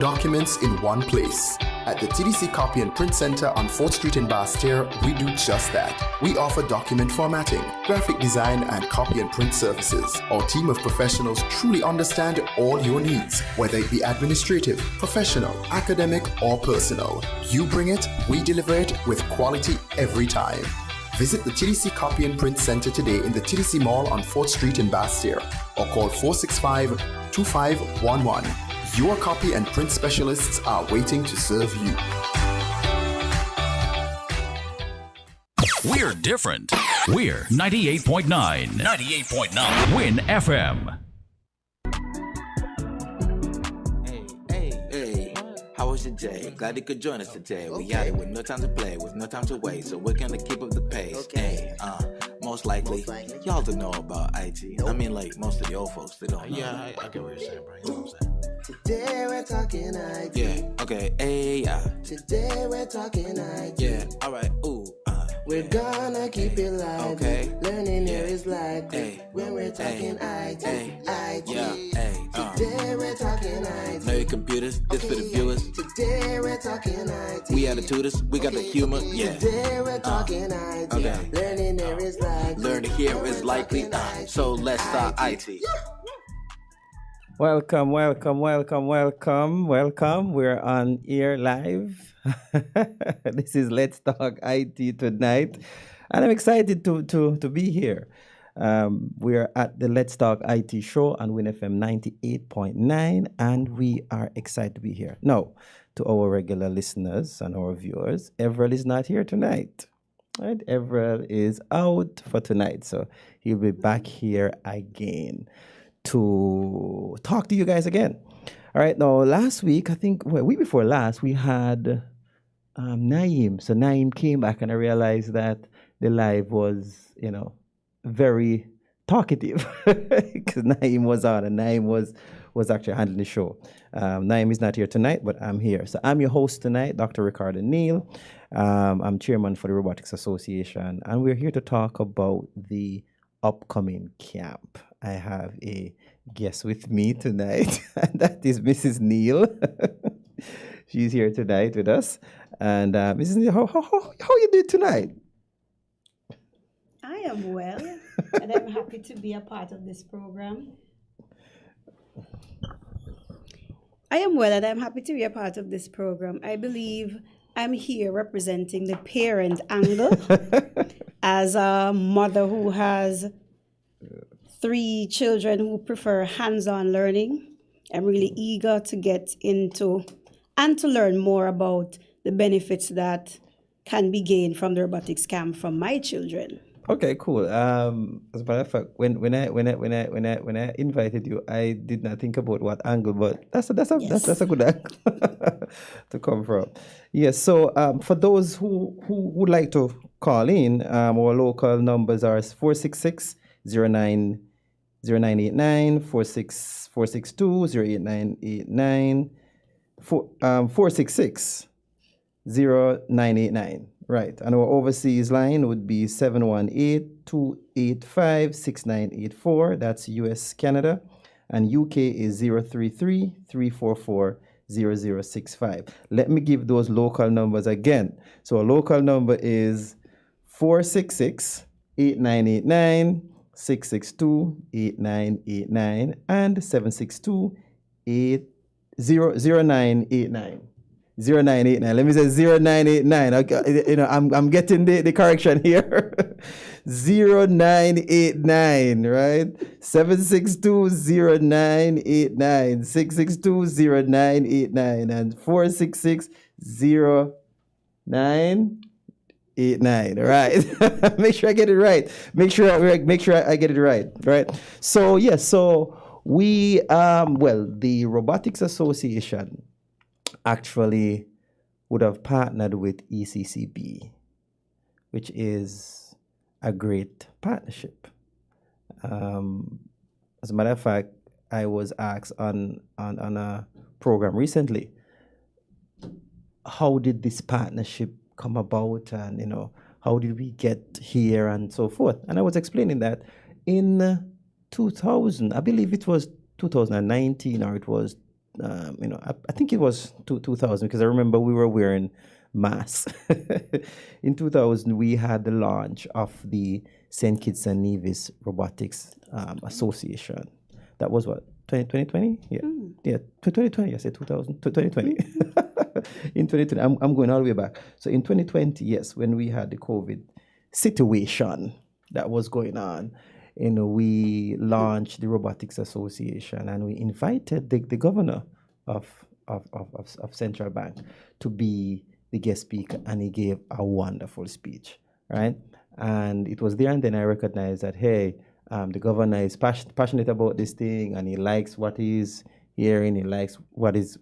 Documents in one place. At the TDC Copy and Print Center on 4th Street in Basse-Terre, we do just that. We offer document formatting, graphic design, and copy and print services. Our team of professionals truly understand all your needs, whether it be administrative, professional, academic, or personal. You bring it, we deliver it with quality every time. Visit the TDC Copy and Print Center today in the TDC Mall on 4th Street in Basse-Terre or call 465-2511. Your copy and print specialists are waiting to serve you. We're different. We're 98.9. 98.9. Win FM. Hey. How was your day? Glad you could join us today. We got it with no time to play, with no time to wait. So we're gonna keep up the pace. Hey, most likely, y'all don't know about IT. I mean, like, most of the old folks, they don't know. Yeah, I get what you're saying, bro. You know what I'm saying? Today we're talking IT. Yeah, okay, hey, Today we're talking IT. yeah, alright, ooh, We're gonna keep it live. Okay. Learning here is likely. Hey. When we're talking IT. Hey. IT. yeah, hey, Today we're talking IT. know your computers, this for the viewers. Today we're talking IT. We attituders, we got the humor, yeah. Today we're talking IT. okay. Learning here is likely. Learn to hear is likely, so let's start IT. Welcome. We're on air live. This is Let's Talk IT tonight. And I'm excited to be here. We're at the Let's Talk IT show on WinFM 98.9, and we are excited to be here. Now, to our regular listeners and our viewers, Everell is not here tonight. Right? Everell is out for tonight, so he'll be back here again to talk to you guys again. All right, now last week, I think, week before last, we had Naeem. So Naeem came back and I realized that the live was, very talkative because Naeem was on and Naeem was actually handling the show. Naeem is not here tonight, but I'm here. So I'm your host tonight, Dr. Ricardo Neal. I'm chairman for the Robotics Association, and we're here to talk about the upcoming camp. I have a guest with me tonight, and that is Mrs. Neal. She's here tonight with us. And Mrs. Neal, how you doing tonight? I am well, and I'm happy to be a part of this program. I believe I'm here representing the parent angle as a mother who has 3 children who prefer hands-on learning. I'm really eager to get into and to learn more about the benefits that can be gained from the robotics camp from my children. Okay, cool. As a matter of fact, when I invited you, I did not think about what angle, but that's a good angle to come from. Yes. So for those who would like to call in, our local numbers are 466-0989, 462-08989, 466-0989. Right. And our overseas line would be 718-285-6984. That's US, Canada. And UK is 033-344-0065. Let me give those local numbers again. So our local number is 466-8989, 662-8989, and 762-0989. 0989. Let me say 0989. Okay, I'm getting the correction here. 0989, right? 762-0989, 662-0989, and 466-0989. Right? Make sure I get it right. Make sure I get it right. Right? So yes. So we the Robotics Association actually would have partnered with ECCB, which is a great partnership. As a matter of fact, I was asked on a program recently, how did this partnership come about, and how did we get here and so forth? And I was explaining that in 2000, I believe it was 2019 or it was I think it was 2000 because I remember we were wearing masks. In 2000, we had the launch of the St. Kitts and Nevis Robotics Association. That was what, 2020? Yeah. Yeah, 2020. I said 2000, 2020. In 2020, I'm going all the way back. So in 2020, yes, when we had the COVID situation that was going on, we launched the Robotics Association and we invited the governor of Central Bank to be the guest speaker, and he gave a wonderful speech, right? And it was there and then I recognized that, hey, the governor is passionate about this thing, and he likes what he's hearing, he likes what is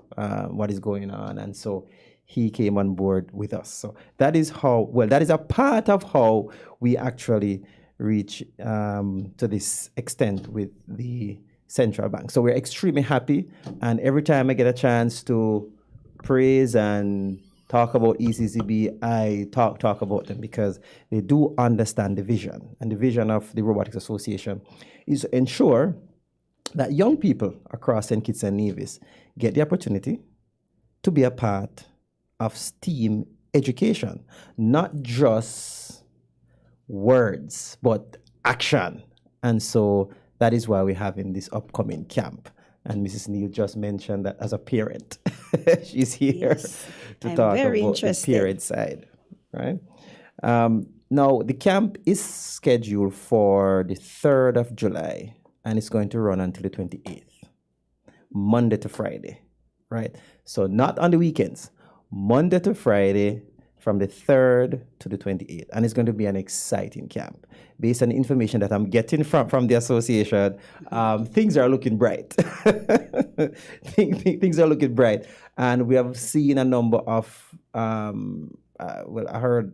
going on, and so he came on board with us. So that is a part of how we actually reach to this extent with the central bank. So we're extremely happy, and every time I get a chance to praise and talk about ECCB, I talk about them because they do understand the vision. And the vision of the Robotics Association is to ensure that young people across St. Kitts and Nevis get the opportunity to be a part of STEAM education, not just words, but action. And so that is why we're having this upcoming camp. And Mrs. Neal just mentioned that as a parent, she's here to talk about the parent side, right? Now, the camp is scheduled for the 3rd of July, and it's going to run until the 28th, Monday to Friday, right? So not on the weekends, Monday to Friday from the 3rd to the 28th. And it's going to be an exciting camp. Based on the information that I'm getting from the association, things are looking bright. Things are looking bright. And we have seen a number of, I heard,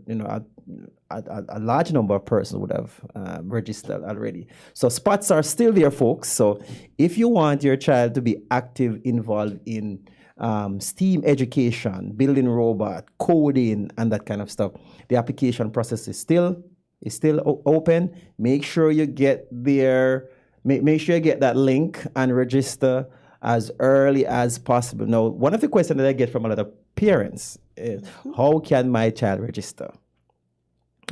a large number of persons would have registered already. So spots are still there, folks. So if you want your child to be active, involved in STEAM education, building robot, coding, and that kind of stuff, the application process is still open. Make sure you get there. Make sure you get that link and register as early as possible. Now, one of the questions that I get from a lot of parents is, how can my child register?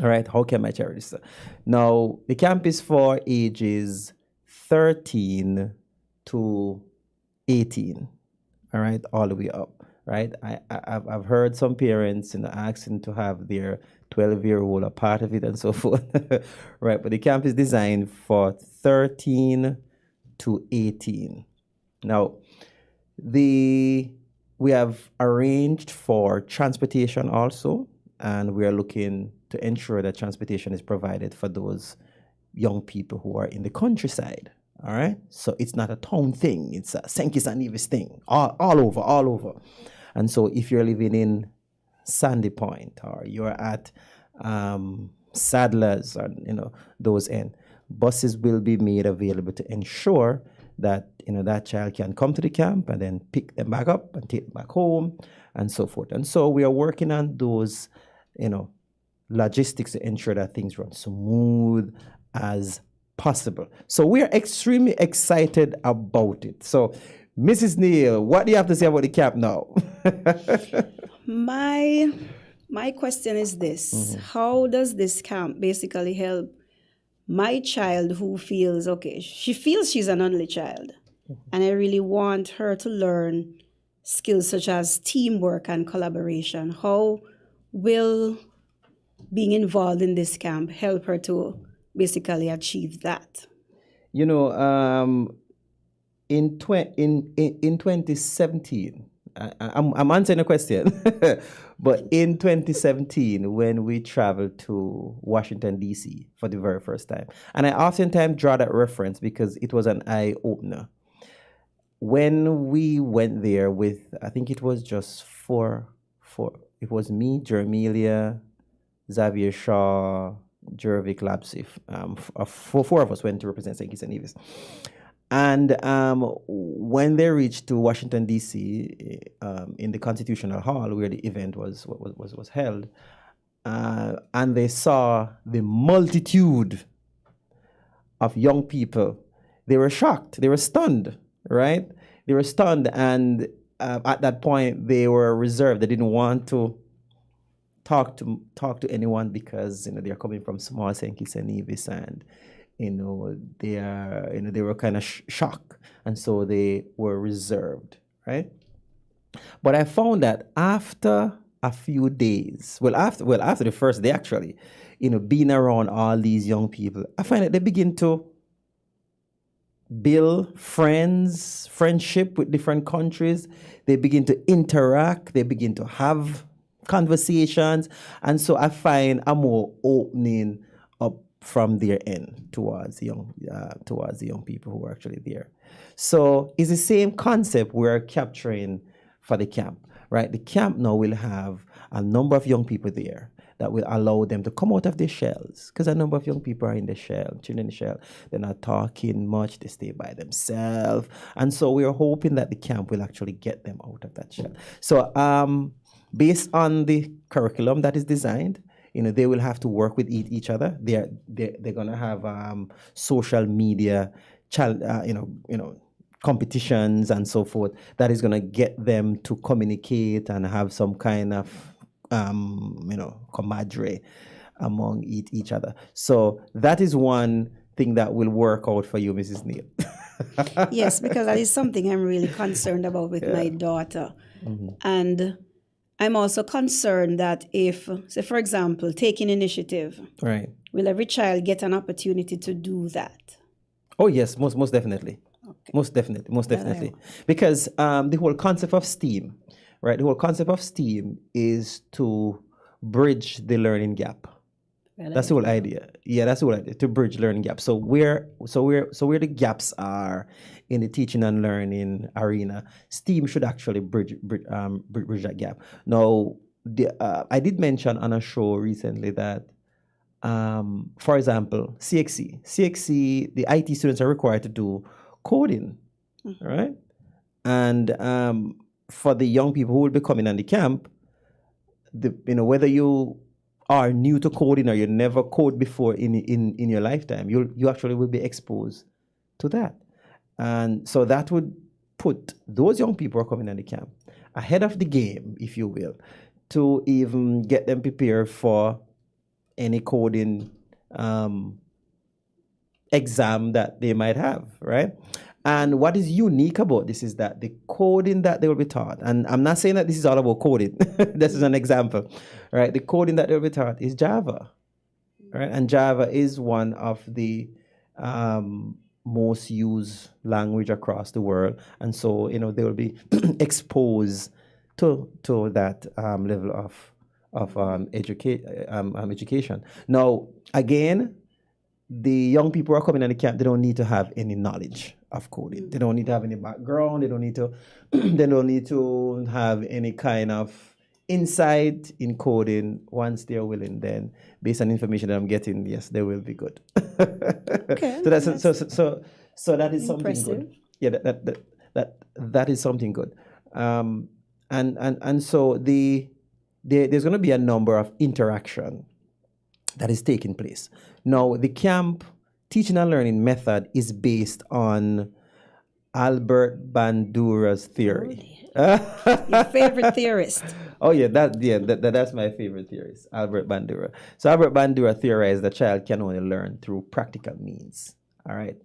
All right, how can my child register? Now, the camp is for ages 13 to 18. All right, all the way up, right? I've heard some parents asking to have their 12-year-old a part of it and so forth, right? But the camp is designed for 13 to 18. Now, we have arranged for transportation also, and we are looking to ensure that transportation is provided for those young people who are in the countryside. All right, so it's not a town thing; it's a St. Kitts and Nevis thing, all over. And so, if you're living in Sandy Point or you're at Sadlers or those end, buses will be made available to ensure that that child can come to the camp and then pick them back up and take them back home and so forth. And so, we are working on those, logistics to ensure that things run smooth as possible. So we're extremely excited about it. So, Mrs. Neal, what do you have to say about the camp now? My question is this. How does this camp basically help my child who feels, she feels she's an only child, and I really want her to learn skills such as teamwork and collaboration. How will being involved in this camp help her to basically achieve that? In 2017, I'm answering a question, but in 2017, when we traveled to Washington, D.C. for the very first time, and I oftentimes draw that reference because it was an eye-opener. When we went there with, I think it was just it was me, Jermelia, Xavier Shaw, Jervik Lapsif, four of us went to represent St. Kitts and Nevis. And when they reached to Washington, D.C., in the Constitutional Hall where the event was held, and they saw the multitude of young people, they were shocked, they were stunned, right? they were stunned, and at that point they were reserved. They didn't want to talk to anyone because they're coming from small St. Kitts and Nevis, and they were kind of shocked, and so they were reserved, right? But I found that after a few days, after the first day actually, being around all these young people, I find that they begin to build friendship with different countries. They begin to interact. They begin to have conversations, and so I find a more opening up from their end towards the young people who are actually there. So it's the same concept we're capturing for the camp, right? The camp now will have a number of young people there that will allow them to come out of their shells, because a number of young people are in the shell, chilling in the shell. They're not talking much. They stay by themselves, and so we're hoping that the camp will actually get them out of that shell. So based on the curriculum that is designed, they will have to work with each other. They're gonna have social media, competitions and so forth. That is gonna get them to communicate and have some kind of camaraderie among each other. So that is one thing that will work out for you, Mrs. Neil. Yes, because that is something I'm really concerned about with my daughter, and I'm also concerned that if, say, for example, taking initiative, Right. will every child get an opportunity to do that? Oh yes, most definitely. Okay. Most definitely. Because the whole concept of STEAM, right? The whole concept of STEAM is to bridge the learning gap. That's the whole idea. Yeah, that's the whole idea, to bridge learning gaps. So where the gaps are in the teaching and learning arena, STEAM should actually bridge that gap. Now, I did mention on a show recently that, for example, CXC, the IT students are required to do coding, right? And for the young people who will be coming on the camp, whether you are new to coding or you never code before in your lifetime, you actually will be exposed to that. And so that would put those young people who are coming on the camp ahead of the game, if you will, to even get them prepared for any coding exam that they might have, right? And what is unique about this is that the coding that they will be taught, and I'm not saying that this is all about coding, this is an example, right? The coding that they will be taught is Java, right? And Java is one of the most used language across the world. And so, they will be exposed to that level of education. Now, again, the young people who are coming on the camp, they don't need to have any knowledge of coding. They don't need to have any background. They don't need to have any kind of insight in coding. Once they're willing, then based on information that I'm getting, yes, they will be good. Okay. So that is something impressive. good. Yeah, that is something good. And so there's going to be a number of interaction that is taking place. Now, the camp teaching and learning method is based on Albert Bandura's theory. Your favorite theorist. Oh yeah, that's my favorite theorist, Albert Bandura. So Albert Bandura theorized that child can only learn through practical means. All right,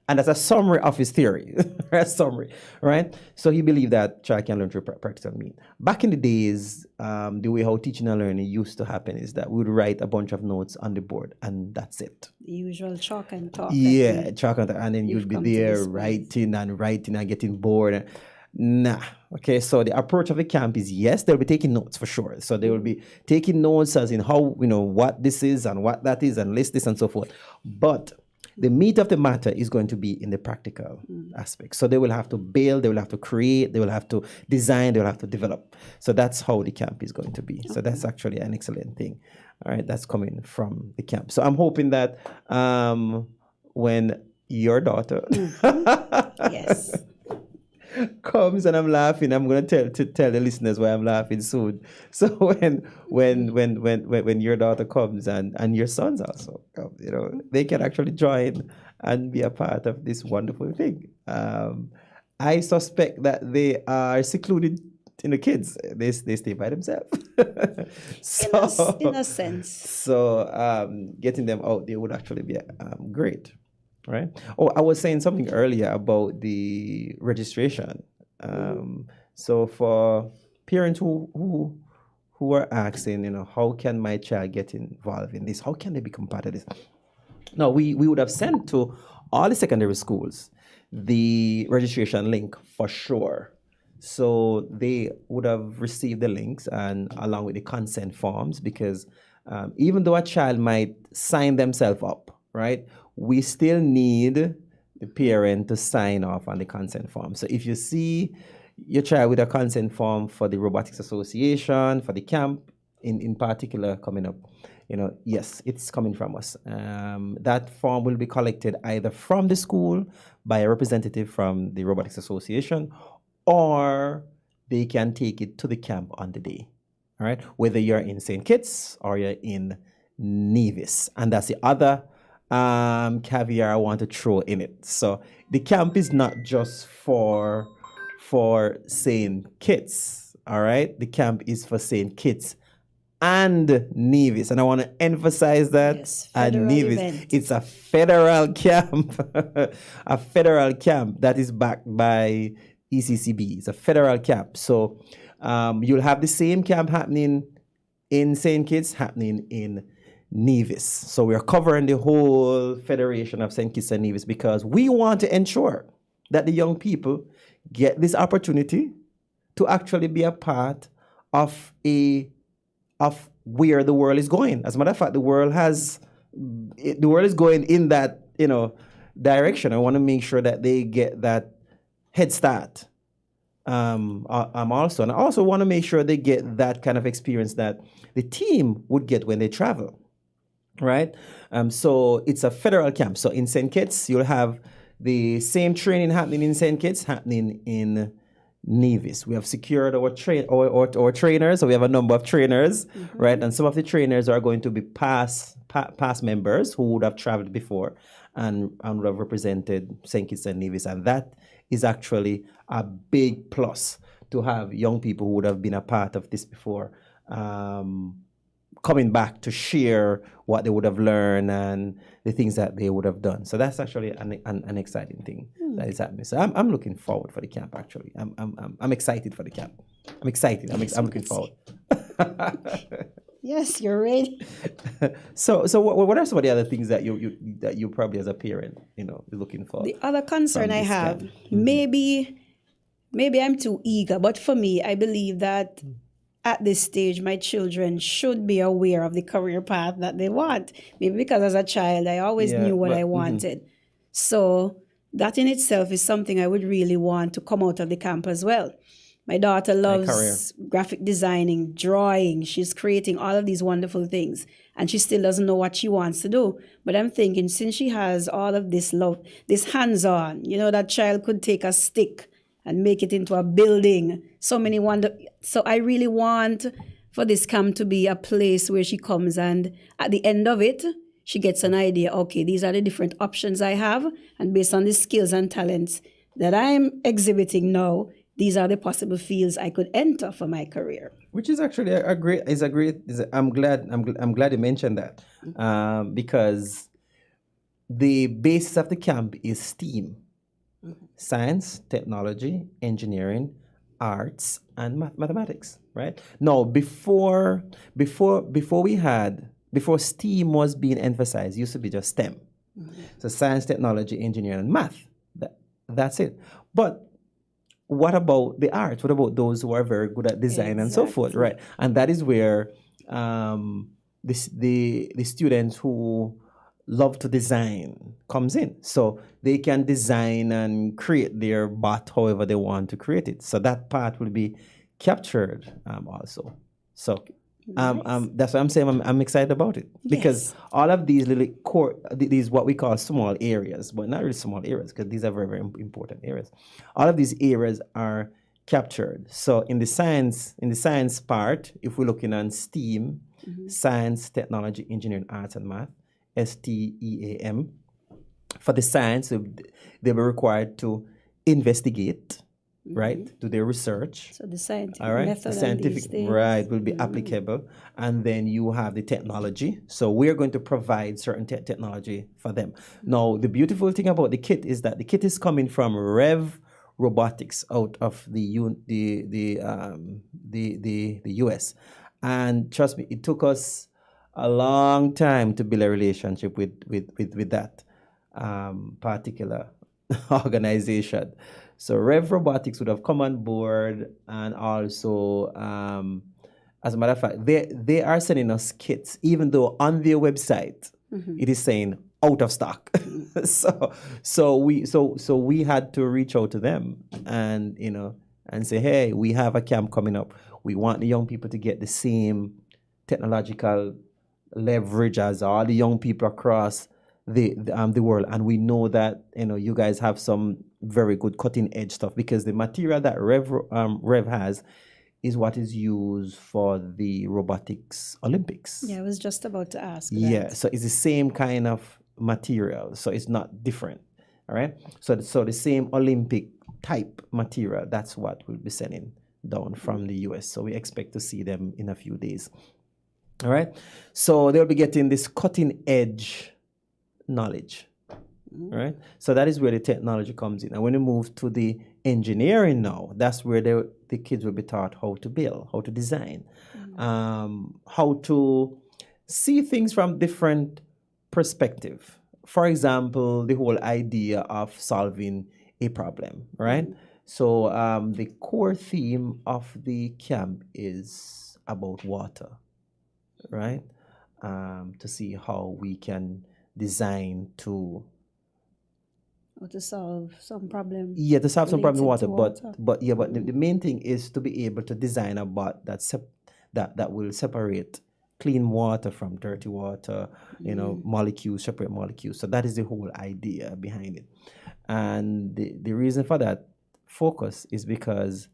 and that's a summary of his theory, a summary, right? So he believed that child can learn through practical means. Back in the days, the way how teaching and learning used to happen is that we would write a bunch of notes on the board, and that's it. The usual chalk and talk. Yeah, chalk and talk, and then you'd be come to there this writing and getting bored. Nah. Okay, so the approach of the camp is, yes, they'll be taking notes for sure. So they will be taking notes as in how, what this is and what that is and list this and so forth. But the meat of the matter is going to be in the practical aspect. So they will have to build, they will have to create, they will have to design, they will have to develop. So that's how the camp is going to be. Okay. So that's actually an excellent thing. All right, that's coming from the camp. So I'm hoping that when your daughter Yes. comes, and I'm laughing, I'm going to tell the listeners why I'm laughing soon. So when your daughter comes and your sons also come, they can actually join and be a part of this wonderful thing. I suspect that they are secluded. Kids, they stay by themselves. In a sense. So getting them out there would actually be great, right? Oh, I was saying something earlier about the registration. So for parents who are asking, how can my child get involved in this? How can they become part of this? No, we would have sent to all the secondary schools the registration link for sure. So they would have received the links and along with the consent forms, because even though a child might sign themselves up, right, we still need the parent to sign off on the consent form. So if you see your child with a consent form for the Robotics Association, for the camp in particular coming up, yes, it's coming from us. That form will be collected either from the school by a representative from the Robotics Association, or they can take it to the camp on the day, all right? Whether you're in St. Kitts or you're in Nevis. And that's the other caveat I want to throw in it. So the camp is not just for St. Kitts, all right? The camp is for St. Kitts and Nevis. And I want to emphasize that. Yes, and federal Nevis, event. it's a federal camp, a federal camp that is backed by ECCB. It's a federal camp. So you'll have the same camp happening in St. Kitts, happening in Nevis. So we're covering the whole federation of St. Kitts and Nevis because we want to ensure that the young people get this opportunity to actually be a part of where the world is going. As a matter of fact, the world is going in that direction. I want to make sure that they get that head start. I also want to make sure they get that kind of experience that the team would get when they travel, right? So it's a federal camp. So in St. Kitts, you'll have the same training happening in St. Kitts, happening in Nevis. We have secured our trainers, so we have a number of trainers, right? And some of the trainers are going to be past members who would have traveled before and would have represented St. Kitts and Nevis, and that is actually a big plus to have young people who would have been a part of this before coming back to share what they would have learned and the things that they would have done. So that's actually an exciting thing that is happening. So I'm looking forward for the camp. Actually, I'm excited for the camp. I'm excited. I'm looking forward. Yes, you're ready. So what are some of the other things that you probably as a parent be looking for? The other concern I have, camp? maybe I'm too eager, but for me, I believe that at this stage, my children should be aware of the career path that they want. Maybe because as a child, I always knew what I wanted. So that in itself is something I would really want to come out of the camp as well. My daughter loves graphic designing, drawing. She's creating all of these wonderful things. And she still doesn't know what she wants to do. But I'm thinking, since she has all of this love, this hands-on, that child could take a stick and make it into a building. So I really want for this camp to be a place where she comes and at the end of it, she gets an idea, okay, these are the different options I have. And based on the skills and talents that I'm exhibiting now, these are the possible fields I could enter for my career. Which is actually I'm glad you mentioned that because the basis of the camp is STEAM. Science, technology, engineering, arts, and mathematics, right? Now, before STEAM was being emphasized, it used to be just STEM. So science, technology, engineering, and math. That's it. But what about the arts? What about those who are very good at design and so forth, right? And that is where the students who love to design comes in. So they can design and create their bot however they want to create it. So that part will be captured also. So that's why I'm saying I'm excited about it. Because all of these little these what we call small areas, but not really small areas because these are very, very important areas. All of these areas are captured. So in the science part, if we're looking on STEAM, science, technology, engineering, arts, and math, STEAM. For the science, they'll be required to investigate, right? Do their research. So the scientific All right, method the and scientific these things. right will be applicable, and then you have the technology. So we're going to provide certain technology for them. Now, the beautiful thing about the kit is that the kit is coming from Rev Robotics out of the US, and trust me, it took us a long time to build a relationship with that particular organization. So Rev Robotics would have come on board, and also, as a matter of fact, they are sending us kits, even though on their website it is saying out of stock. so we had to reach out to them and and say, hey, we have a camp coming up. We want the young people to get the same technological leverage as all the young people across the world, and we know that you guys have some very good cutting edge stuff, because the material that Rev has is what is used for the robotics Olympics. Yeah, I was just about to ask that. Yeah, so it's the same kind of material, so it's not different. All right, so the same Olympic type material, that's what we'll be sending down from the US. So we expect to see them in a few days. All right, so they'll be getting this cutting edge knowledge. All right, so that is where the technology comes in. And when we move to the engineering now, that's where the kids will be taught how to build, how to design, how to see things from different perspective. For example, the whole idea of solving a problem, right? So the core theme of the camp is about water, right? To see how we can design to solve some problem. Yeah, to solve some problem with related to water, but the main thing is to be able to design a bot that will separate clean water from dirty water, molecules, separate molecules. So that is the whole idea behind it. And the reason for that focus is because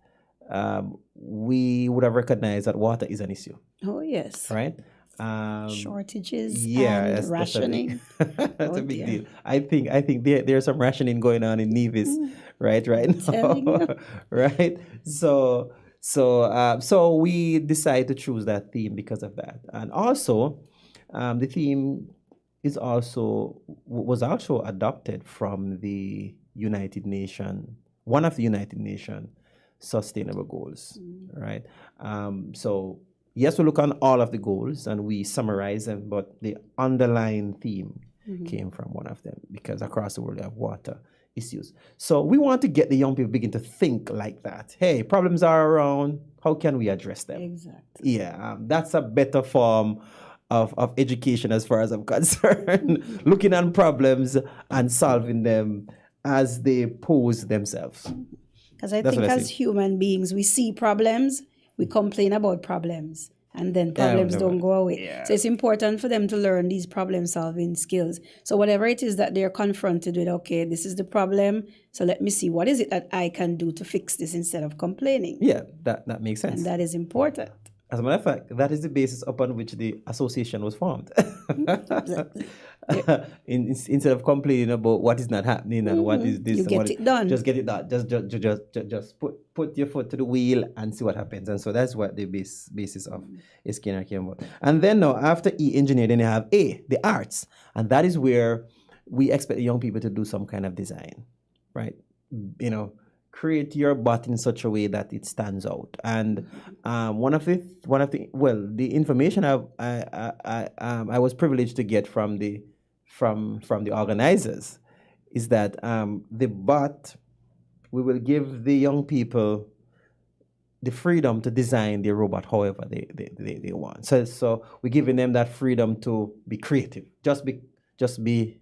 we would have recognized that water is an issue. Oh, yes. Right? Shortages Yeah, and rationing. That's a big deal. I think there's some rationing going on in Nevis right now. Right? So we decided to choose that theme because of that. And also, the theme was also adopted from the United Nations, one of the United Nations Sustainable Goals, right? So yes, we look on all of the goals and we summarize them, but the underlying theme came from one of them, because across the world we have water issues. So we want to get the young people begin to think like that. Hey, problems are around. How can we address them? Exactly. Yeah, that's a better form of education as far as I'm concerned. Looking at problems and solving them as they pose themselves. Because I think as human beings, we see problems, we complain about problems, and then problems don't go away. Yeah. So it's important for them to learn these problem-solving skills. So whatever it is that they're confronted with, okay, this is the problem, so let me see, what is it that I can do to fix this instead of complaining? Yeah, that makes sense. And that is important. As a matter of fact, that is the basis upon which the association was formed. Exactly. Instead of complaining about what is not happening and what is this, it done. Just get it done. Just put your foot to the wheel and see what happens. And so that's what the basis of a Skinner came about. And then now, after E, engineer, then you have A, the arts, and that is where we expect the young people to do some kind of design, right? Create your bot in such a way that it stands out. And the information I was privileged to get from the organizers is that the bot, we will give the young people the freedom to design their robot however they want. So we're giving them that freedom to be creative. Just be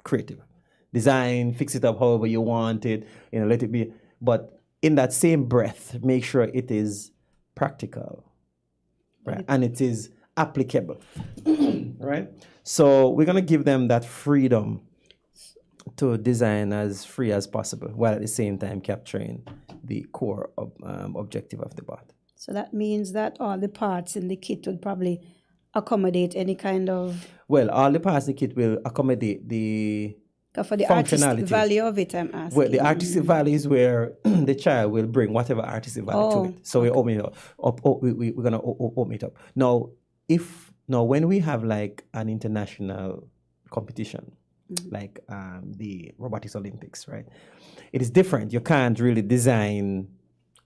creative. Design, fix it up however you want it, let it be. But in that same breath, make sure it is practical, right? And it is applicable, right? So we're going to give them that freedom to design as free as possible, while at the same time capturing the core objective of the bot. So that means that all the parts in the kit would probably accommodate any kind of... Well, all the parts in the kit will accommodate the 'Cause for the artistic functionality. value of it, I'm asking. Well, the artistic value is where the child will bring whatever artistic value to it. So we open it up. We're gonna open it up. Now, when we have like an international competition, like the Robotics Olympics, right? It is different. You can't really design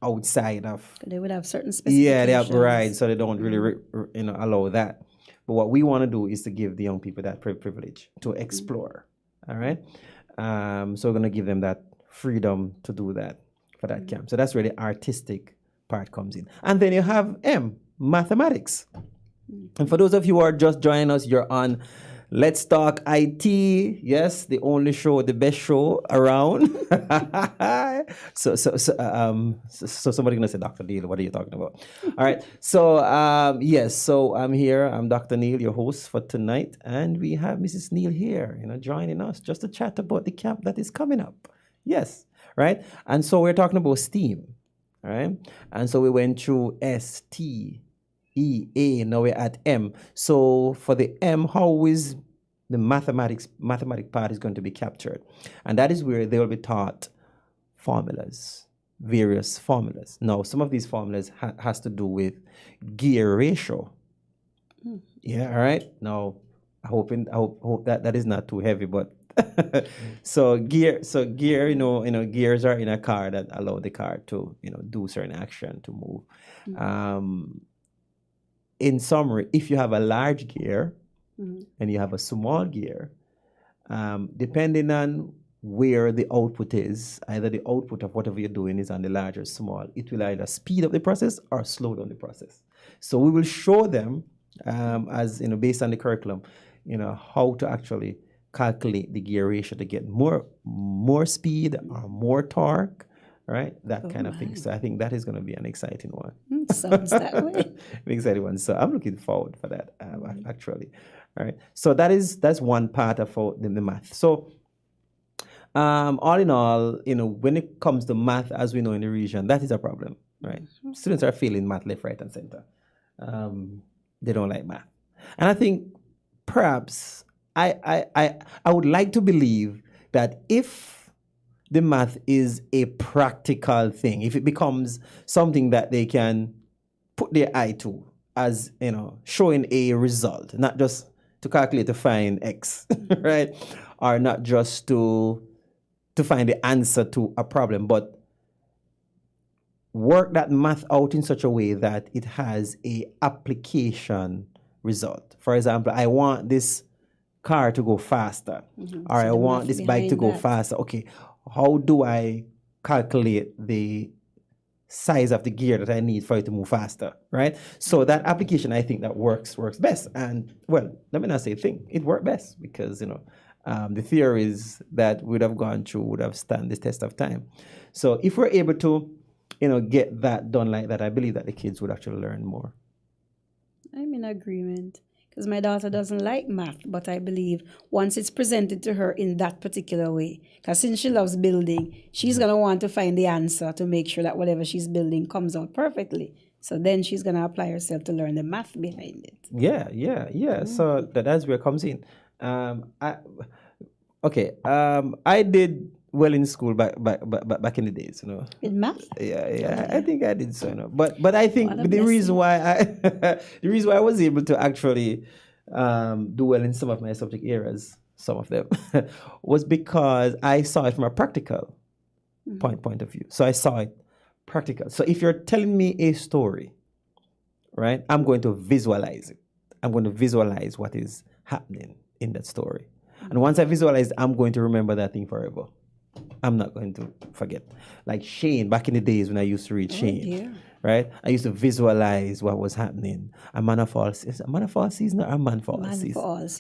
outside of. They would have certain specifications. Yeah, they have right. So they don't really allow that. But what we want to do is to give the young people that privilege to explore. All right. So we're going to give them that freedom to do that for that camp. So that's where the artistic part comes in. And then you have mathematics. And for those of you who are just joining us, you're on Let's Talk IT. Yes, the only show, the best show around. So somebody's gonna say, Dr. Neil, what are you talking about? All right. So yes, so I'm here. I'm Dr. Neil, your host for tonight, and we have Mrs. Neil here, joining us just to chat about the camp that is coming up. Yes, right. And so we're talking about STEAM, all right. And so we went through ST. A, now we're at M. So for the M, how is the mathematic part is going to be captured? And that is where they will be taught formulas, various formulas. Now, some of these formulas has to do with gear ratio. Yeah, all right. Now, I hope that is not too heavy, but so gear, gears are in a car that allow the car to, do certain action to move. In summary, if you have a large gear and you have a small gear, depending on where the output is, either the output of whatever you're doing is on the large or small, it will either speed up the process or slow down the process. So we will show them, as based on the curriculum, how to actually calculate the gear ratio to get more speed or more torque. Right, that kind of thing. So I think that is going to be an exciting one. Sounds that way. An exciting one. So I'm looking forward for that. Actually, all right. So that's one part of the math. So all in all, when it comes to math, as we know in the region, that is a problem. Right, students are failing math left, right, and center. They don't like math, and I think perhaps I would like to believe that if the math is a practical thing, if it becomes something that they can put their eye to as, showing a result, not just to calculate to find X, right? Or not just to find the answer to a problem, but work that math out in such a way that it has a application result. For example, I want this car to go faster, or I want this bike to go faster. Okay, how do I calculate the size of the gear that I need for it to move faster, right? So that application, I think that works best. And well, let me not say thing, it worked best because, the theories that would have gone through would have stand the test of time. So if we're able to, get that done like that, I believe that the kids would actually learn more. I'm in agreement. Because my daughter doesn't like math, but I believe once it's presented to her in that particular way, because since she loves building, she's going to want to find the answer to make sure that whatever she's building comes out perfectly. So then she's going to apply herself to learn the math behind it. Yeah. So that's where it comes in. I did well in school back in the days, In math? Yeah. I think I did so, But I think the reason why I was able to actually do well in some of my subject areas, some of them, was because I saw it from a practical point of view. So I saw it practical. So if you're telling me a story, right, I'm going to visualize it. I'm going to visualize what is happening in that story. And once I visualize, I'm going to remember that thing forever. I'm not going to forget. Like Shane, back in the days when I used to read Shane, right? I used to visualize what was happening. A man of all seasons, a man for all seasons?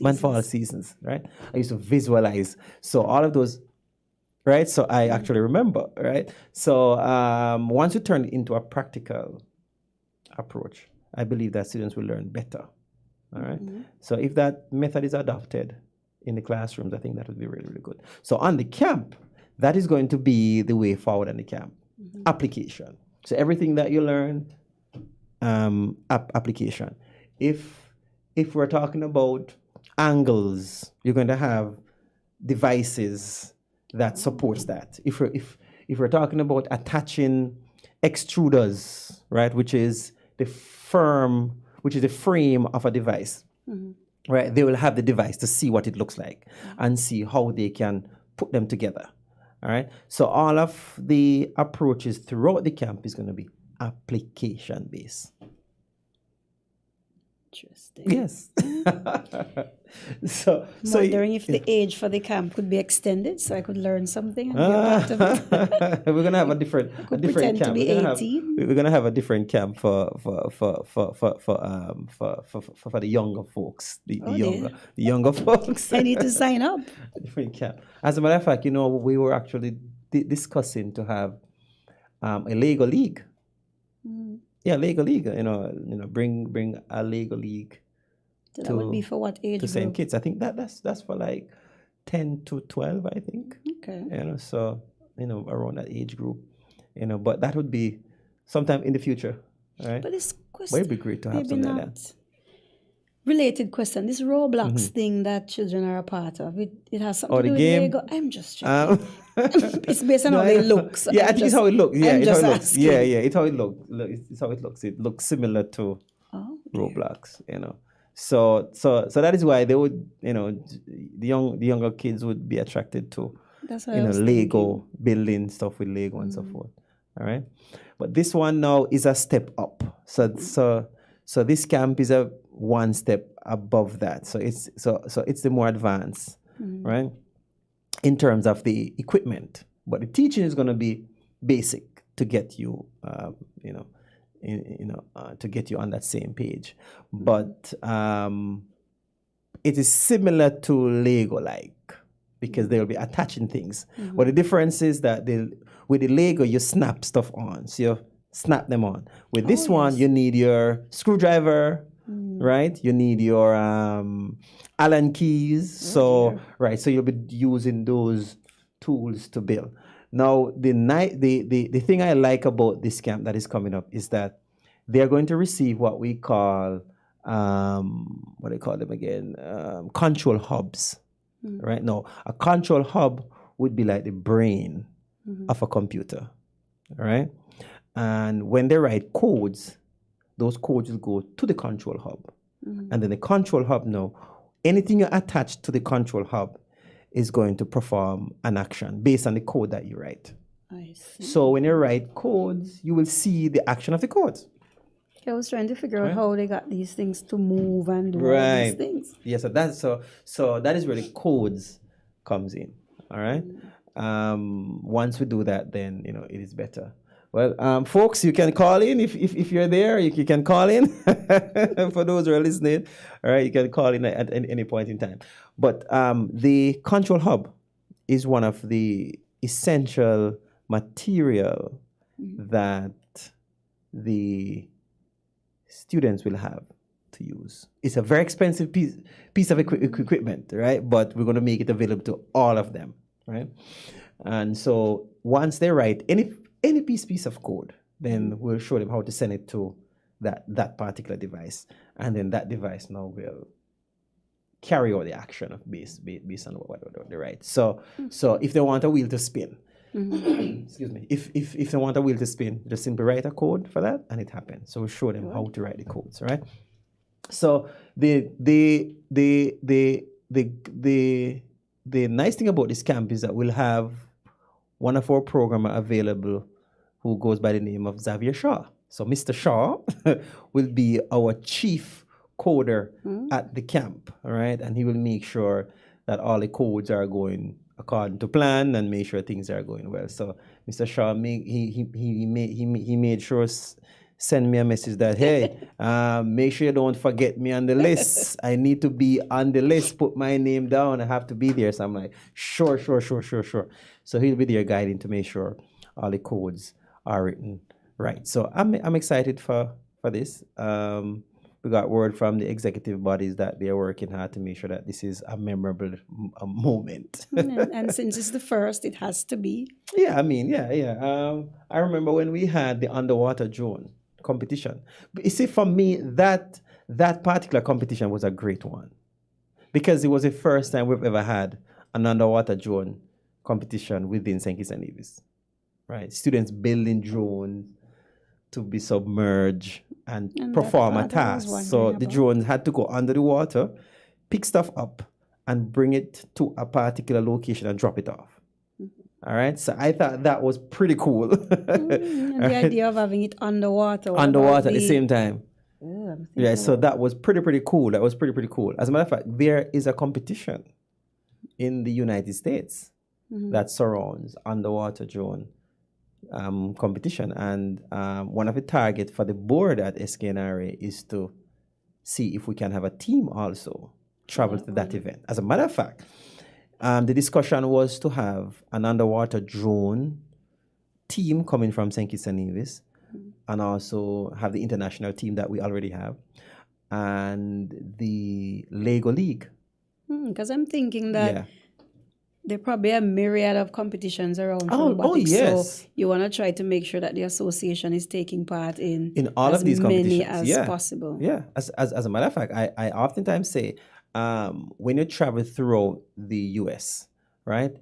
Man for all seasons, right? I used to visualize. So all of those, right? So I actually remember, right? So once you turn it into a practical approach, I believe that students will learn better, all right? So if that method is adopted in the classrooms, I think that would be really, really good. So on the camp, that is going to be the way forward on the camp. Application. So everything that you learn, application. If we're talking about angles, you're going to have devices that supports that. If we're talking about attaching extruders, right, which is the frame of a device, right? They will have the device to see what it looks like and see how they can put them together. All right. So all of the approaches throughout the camp is going to be application based. Interesting. Yes. so Wondering if the age for the camp could be extended so I could learn something and be a part of it. we're gonna have a different pretend to camp. be We're gonna 18. we're gonna have a different camp for the younger folks. The younger folks. I need to sign up. A different camp. As a matter of fact, we were actually discussing to have a Lego league. Yeah, Lego league. Bring a Lego league. So that would be for what age to same group? kids. I think that's for like 10 to 12, I think. Okay. So around that age group. But that would be sometime in the future. All right. But this But question, it'd be great to have maybe something not like that. related question. This Roblox thing that children are a part of, it has something Oh, to do the with game? Lego. I'm just checking. It's based on No, how they look. So yeah, I I'm think it's just- how it looks. Yeah, I'm it's how just it looks. asking. Yeah, it's how it looks. It's how it looks. It looks similar to Oh, Roblox, So that is why they would, the younger kids would be attracted to, that's what I was Lego building stuff with Lego and so forth. All right, but this one now is a step up. So this camp is a one step above that. So it's the more advanced, right, in terms of the equipment. But the teaching is going to be basic to get you, to get you on that same page. But it is similar to Lego, because they'll be attaching things. But the difference is that with the Lego, you snap stuff on. So you snap them on. With this one, you need your screwdriver, right? You need your Allen keys. So you'll be using those tools to build. Now, the thing I like about this camp that is coming up is that they're going to receive what we call, what do they call them again? Control hubs, right? Now, a control hub would be like the brain of a computer, right? And when they write codes, those codes will go to the control hub. And then the control hub now, anything you attach to the control hub is going to perform an action based on the code that you write. I see. So when you write codes, you will see the action of the codes. I was trying to figure out how they got these things to move and do all these things. Yeah, so that is where the codes comes in. All right. Once we do that, then it is better. Well, folks, you can call in if you're there. You can call in. For those who are listening, all right, you can call in at any point in time. But the control hub is one of the essential material that the students will have to use. It's a very expensive piece of equipment, right? But we're going to make it available to all of them, right? And so once they write any piece of code, then we'll show them how to send it to that particular device, and then that device now will carry out the action of based on what they write. So if they want a wheel to spin, excuse me, if they want a wheel to spin, just simply write a code for that, and it happens. So we'll show them how to write the codes, right? So the nice thing about this camp is that we'll have one of our programmer available who goes by the name of Xavier Shaw. So Mr. Shaw will be our chief coder at the camp, all right? And he will make sure that all the codes are going according to plan and make sure things are going well. So Mr. Shaw, he made sure send me a message that, hey, make sure you don't forget me on the list. I need to be on the list. Put my name down. I have to be there. So I'm like, sure. So he'll be there guiding to make sure all the codes are written right. So I'm excited for this. We got word from the executive bodies that they're working hard to make sure that this is a memorable moment. and since it's the first, it has to be. Yeah, I mean, yeah. I remember when we had the underwater drone competition. But you see, for me, that particular competition was a great one because it was the first time we've ever had an underwater drone competition within St. Kitts and Nevis. Right? Students building drones to be submerged and And perform a that part I was task. So wondering the about. drones had to go under the water, pick stuff up, and bring it to a particular location and drop it off. All right. So I thought that was pretty cool. And the Right? idea of having it underwater. what Underwater about at the same time. Yeah, I'm Yeah, thinking so about- that was pretty cool. That was pretty cool. As a matter of fact, there is a competition in the United States that surrounds underwater drone competition, and one of the targets for the board at SKNRA is to see if we can have a team also travel to that event. As a matter of fact, the discussion was to have an underwater drone team coming from St. Kitts and Nevis, and also have the international team that we already have, and the Lego League. Because I'm thinking that Yeah. there are probably a myriad of competitions around for Oh, robotics. yes. So you want to try to make sure that the association is taking part in All as of these many competitions. as possible. Yeah. As a matter of fact, I oftentimes say, when you travel throughout the US, right,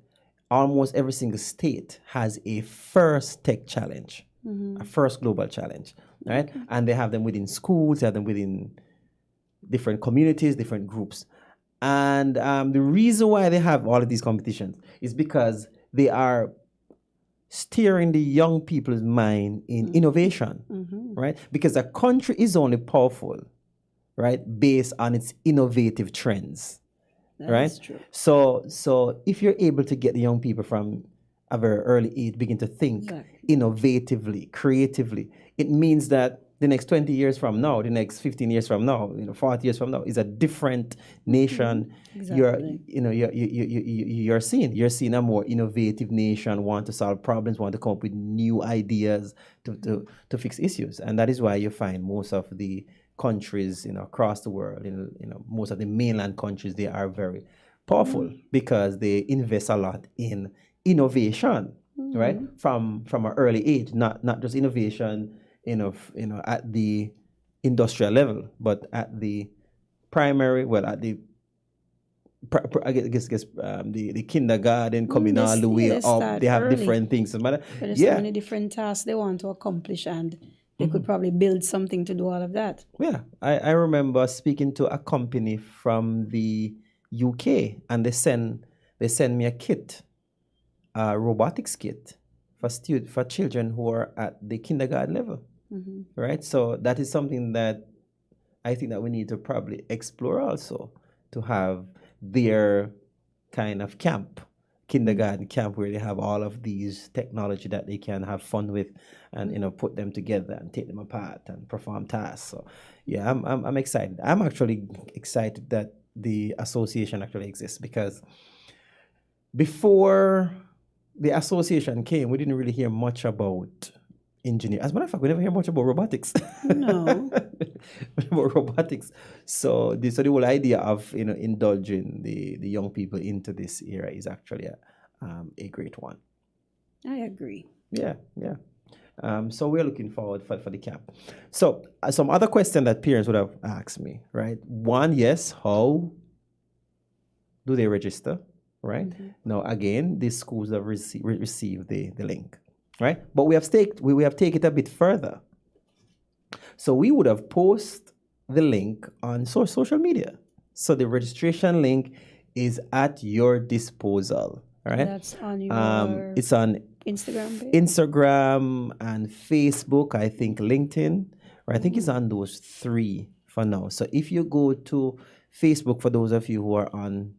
almost every single state has a first tech challenge, a first global challenge, right? And they have them within schools, they have them within different communities, different groups. And the reason why they have all of these competitions is because they are steering the young people's mind in innovation, right? Because a country is only powerful, right, based on its innovative trends, right? That's true. So if you're able to get the young people from a very early age begin to think Exactly. innovatively, creatively, it means that the next 20 years from now, the next 15 years from now, 40 years from now is a different nation. Exactly. You're seeing a more innovative nation, want to solve problems, want to come up with new ideas to fix issues. And that is why you find most of the countries, across the world, most of the mainland countries, they are very powerful because they invest a lot in innovation, right? From an early age, not just innovation, at the industrial level, but at the primary, at the I guess the kindergarten coming all the way they up. start They have early. different things. But there's so many different tasks they want to accomplish, and they could probably build something to do all of that. Yeah, I remember speaking to a company from the UK, and they send me a kit, a robotics kit for children who are at the kindergarten level, right? So that is something that I think that we need to probably explore also, to have their kind of camp, kindergarten camp, where they have all of these technology that they can have fun with, and put them together and take them apart and perform tasks. So yeah, I'm excited. I'm actually excited that the association actually exists, because before the association came, we didn't really hear much about engineering. As a matter of fact, we never hear much about robotics. No. About robotics. So the whole idea of indulging the young people into this era is actually a great one. I agree. Yeah. So we're looking forward for the camp. So some other question that parents would have asked me, right? One, yes, how do they register, right? Now again, these schools have received the link, right? But we have taken it a bit further. So we would have posted the link on social media. So the registration link is at your disposal, right? That's on your It's on Instagram page? Instagram and Facebook, I think LinkedIn, or I think it's on those three for now. So if you go to Facebook, for those of you who are on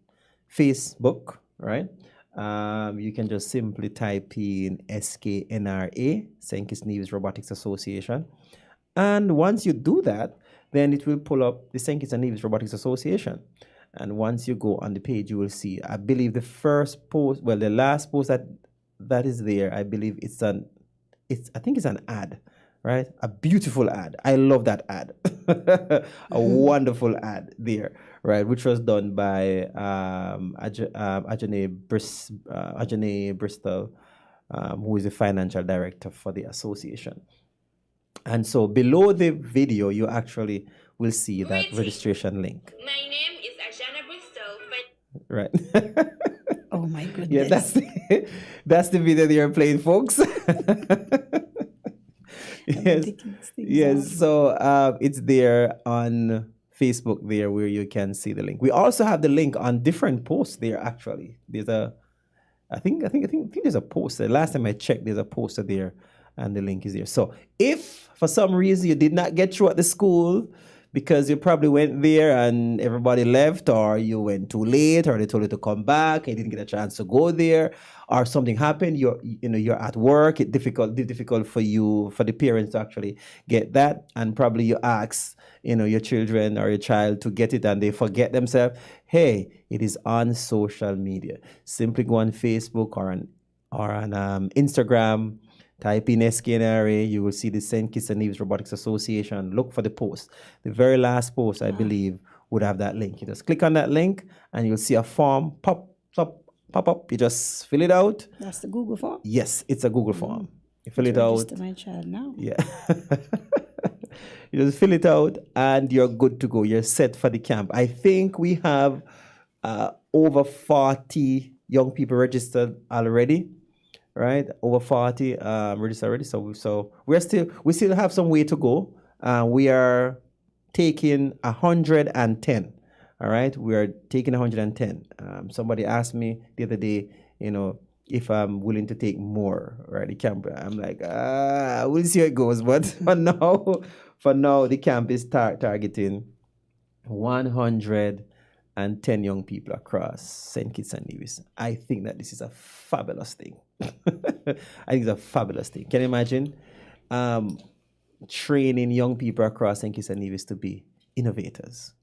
Facebook, right, you can just simply type in SKNRA, St. Kitts Nevis Robotics Association. And once you do that, then it will pull up the St. Kitts and Nevis Robotics Association. And once you go on the page, you will see, I believe the last post that is there, I believe I think it's an ad, right? A beautiful ad. I love that ad. A wonderful ad there, right? Which was done by Ajane Bristol, who is the financial director for the association. And so below the video, you actually will see that registration link. My name is Ajana Bristol. Right. Oh my Yeah, goodness. that's the video they are playing, folks. Yes, taking these things yes. off. So it's there on Facebook there where you can see the link. We also have the link on different posts there. Actually, there's a, I think there's a poster. Last time I checked, there's a poster there, and the link is there. So if for some reason you did not get through at the school because you probably went there and everybody left, or you went too late, or they told you to come back and you didn't get a chance to go there, or something happened, you're at work, it's difficult for you, for the parents to actually get that, and probably you ask your children or your child to get it and they forget themselves. Hey, it is on social media. Simply go on Facebook or on Instagram. Type in SKNRA, you will see the St. Kitts and Nevis Robotics Association. Look for the post. The very last post, I believe, would have that link. You just click on that link and you'll see a form pop up. You just fill it out. That's the Google form. Yes, it's a Google form. You fill it out. Register my child now. Yeah. You just fill it out and you're good to go. You're set for the camp. I think we have over 40 young people registered already. Right, over 40 registered already. So we still have some way to go. We are taking 110. All right, we are taking 110. Somebody asked me the other day, if I'm willing to take more. Right, the camp. I'm like, we'll see how it goes. But for now, the camp is targeting 110 young people across St. Kitts and Nevis. I think that this is a fabulous thing. I think it's a fabulous thing. Can you imagine training young people across St. Kitts and Nevis to be innovators?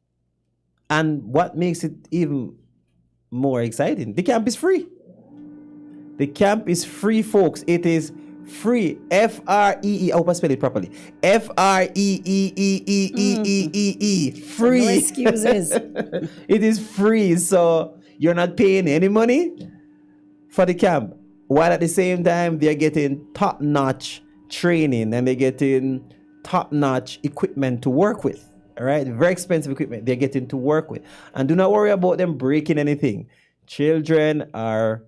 And what makes it even more exciting, the camp is free. The camp is free, folks. It is free. Free. I hope I spell it properly. Free. Free. No excuses. It is free. So you're not paying any money for the camp, while at the same time they're getting top-notch training and they're getting top-notch equipment to work with. All right, very expensive equipment they're getting to work with. And do not worry about them breaking anything. Children are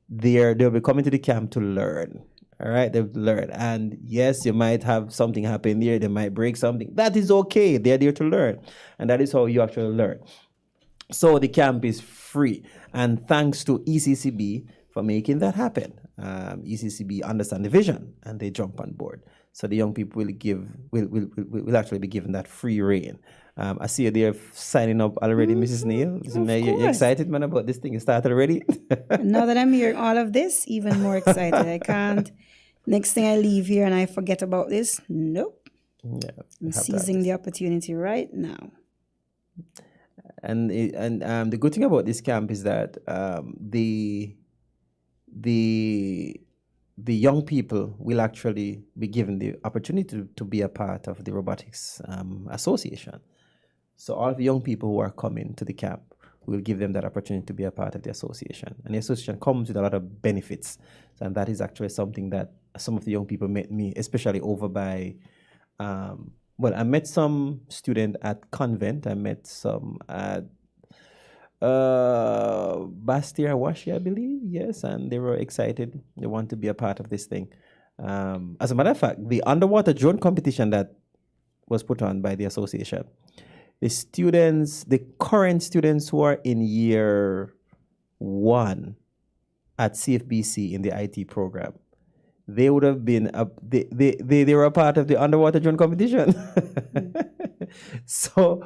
there. They'll be coming to the camp to learn. All right, they've learned. And yes, you might have something happen there. They might break something. That is okay. They're there to learn. And that is how you actually learn. So the camp is free. And thanks to ECCB for making that happen. ECCB understand the vision and they jump on board. So the young people will actually be given that free reign. I see you there signing up already, Mrs. Neal. You're excited, man, about this thing. It started already? Now that I'm hearing all of this, even more excited. I can't. Next thing I leave here and I forget about this. Nope. Yeah, I'm seizing the opportunity right now. And the good thing about this camp is that the young people will actually be given the opportunity to be a part of the robotics association. So all the young people who are coming to the camp, we'll give them that opportunity to be a part of the association. And the association comes with a lot of benefits. And that is actually something that some of the young people met me, especially over by, I met some student at Convent. I met some at Bastia Washi, I believe. Yes, and they were excited. They want to be a part of this thing. As a matter of fact, the underwater drone competition that was put on by the association, the current students who are in year 1 at CFBC in the IT program, they would have been they were a part of the underwater drone competition. So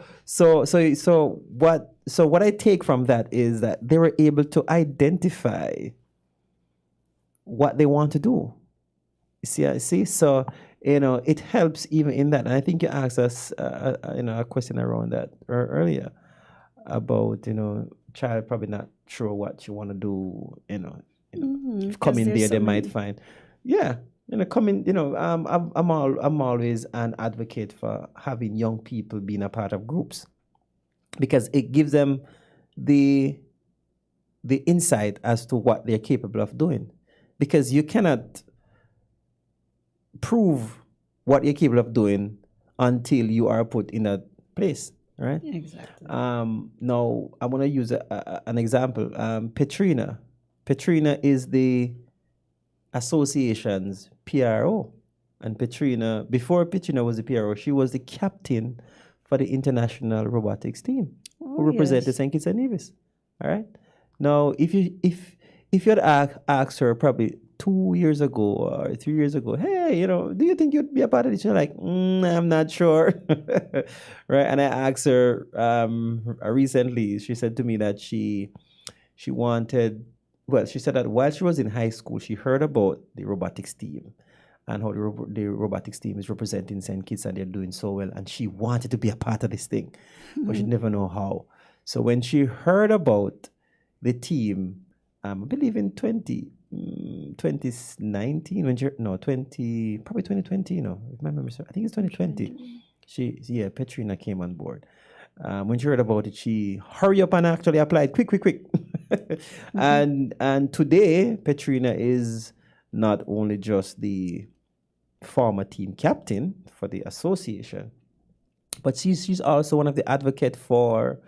what I take from that is that they were able to identify what they want to do. See, so it helps even in that. And I think you asked us a question around that earlier about child probably not sure what you want to do. Come in there, they might find. Yeah, coming. I'm always an advocate for having young people being a part of groups, because it gives them the insight as to what they're capable of doing. Because you cannot prove what you're capable of doing until you are put in a place. right? Exactly. Now, I want to use an example. Petrina. Petrina is the association's PRO. And Petrina, before Petrina was the PRO, she was the captain for the international robotics team who represented St. Kitts and Nevis. All right. Now, if you had asked her probably 2 years ago or 3 years ago, hey, do you think you'd be a part of this? She's like, I'm not sure. Right. And I asked her recently, she said to me that she wanted, well, she said that while she was in high school, she heard about the robotics team and how the robotics team is representing St. Kitts and they're doing so well. And she wanted to be a part of this thing, but she never know how. So when she heard about the team, I believe in 2019, probably 2020, if my memory serves, I think it's 2020. Petrina came on board. When she heard about it, she hurry up and actually applied quick. And today, Petrina is not only just the former team captain for the association, but she's also one of the advocate for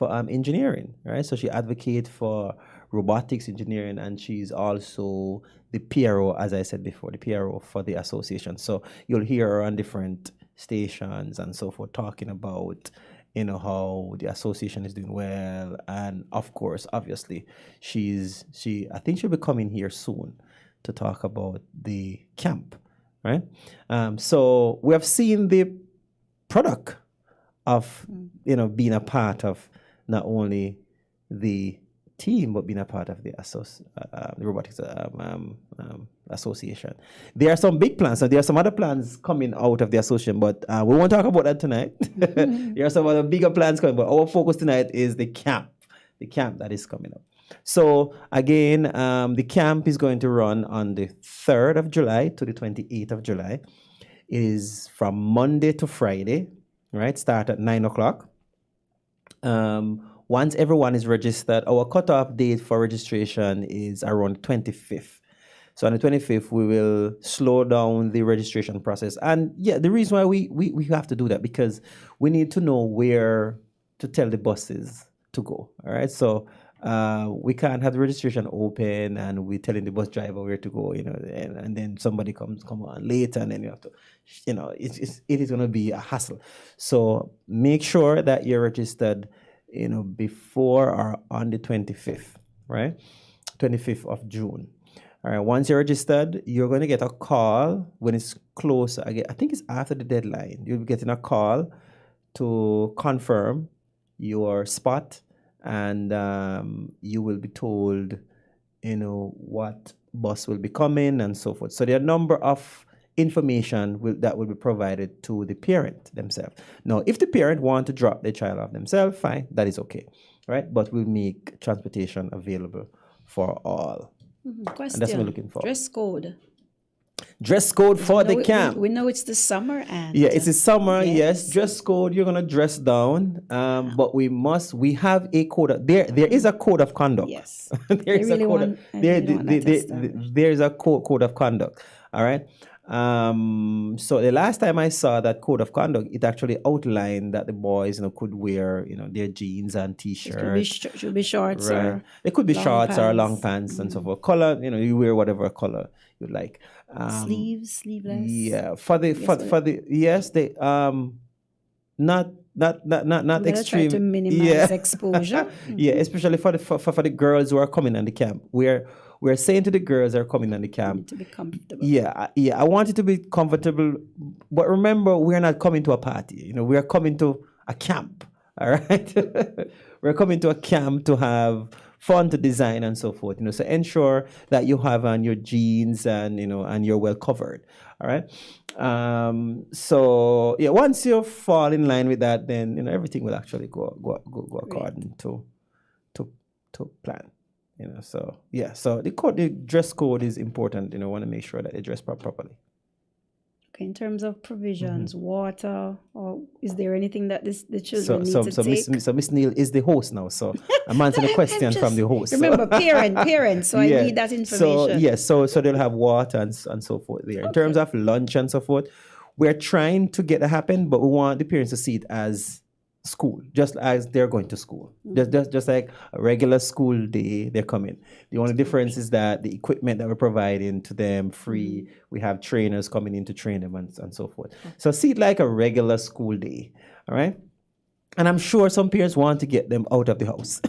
engineering, right? So she advocates for robotics engineering, and she's also the PRO, as I said before, the PRO for the association. So you'll hear her on different stations and so forth talking about how the association is doing well. And of course, obviously, I think she'll be coming here soon to talk about the camp, right? So we have seen the product of being a part of not only the team but being a part of the robotics association. There are some big plans, and there are some other plans coming out of the association, but we won't talk about that tonight. There are some other bigger plans coming, but our focus tonight is the camp that is coming up. So again, the camp is going to run on the 3rd of July to the 28th of July. It is from Monday to Friday, right? Start at 9 o'clock. Once everyone is registered, our cutoff date for registration is around 25th. So on the 25th, we will slow down the registration process. And the reason why we have to do that, because we need to know where to tell the buses to go. All right. So we can't have the registration open and we're telling the bus driver where to go, and then somebody come on later, and then you have to, it is going to be a hassle. So make sure that you're registered, before or on the 25th, right? 25th of June. All right. Once you're registered, you're going to get a call when it's close. I think it's after the deadline. You'll be getting a call to confirm your spot, and you will be told, what bus will be coming and so forth. So there are a number of information that will be provided to the parent themselves. Now, if the parent want to drop their child off themselves, fine, that is okay, right? But we'll make transportation available for all. Question. And that's what we're looking for. Dress code. Dress code for the camp. We know it's the summer, and it's the summer. Yes, dress code. You're gonna dress down, but we have a code. There is a code of conduct. Yes, there is a code. There is a code of conduct. All right. So the last time I saw that code of conduct, it actually outlined that the boys, could wear, their jeans and t-shirts. It should be shorts, right? Or it could be shorts pants. Or long pants and so forth. Color, you wear whatever color you like. Sleeveless. Yeah, not extreme. Try to minimize exposure. Yeah, especially for the girls who are coming on the camp. We're saying to the girls that are coming on the camp, to be comfortable. Yeah, I want you to be comfortable, but remember, we're not coming to a party. We are coming to a camp. All right, we're coming to a camp to have fun, to design and so forth. So ensure that you have on your jeans and and you're well covered. All right. So once you fall in line with that, then everything will actually go according to plan. So the dress code is important. Want to make sure that they dress properly. Okay, in terms of provisions, water, or is there anything that the children need to take? So Miss Neil is the host now. So I'm answering the question from the host. Remember, parent. So I need that information. So they'll have water and so forth there. In terms of lunch and so forth, we're trying to get that happen, but we want the parents to see it as school, just as they're going to school. Just like a regular school day, they're coming. The only difference is that the equipment that we're providing to them free, we have trainers coming in to train them and so forth. So see it like a regular school day, all right? And I'm sure some parents want to get them out of the house.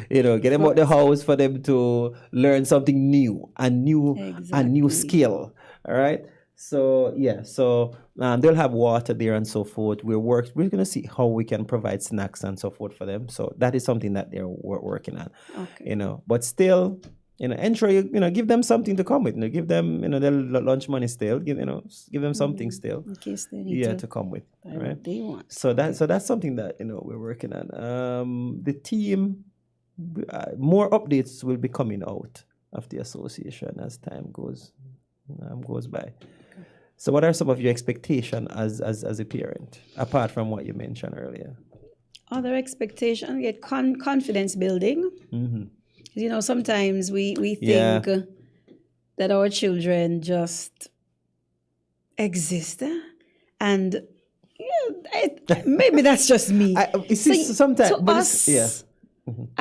Get them out the house for them to learn something new, a new skill, all right? So they'll have water there and so forth. We're going to see how we can provide snacks and so forth for them. So that is something that we're working on. Okay. But still, ensure give them something to come with. Give them their lunch money still. Give them something still. In case they need to come with. Right. What they want. So that's something that we're working on. The team, more updates will be coming out of the association as time goes by. So what are some of your expectations as a parent, apart from what you mentioned earlier? Other expectations, get confidence building. Mm-hmm. Sometimes we think that our children just exist. And maybe that's just me. I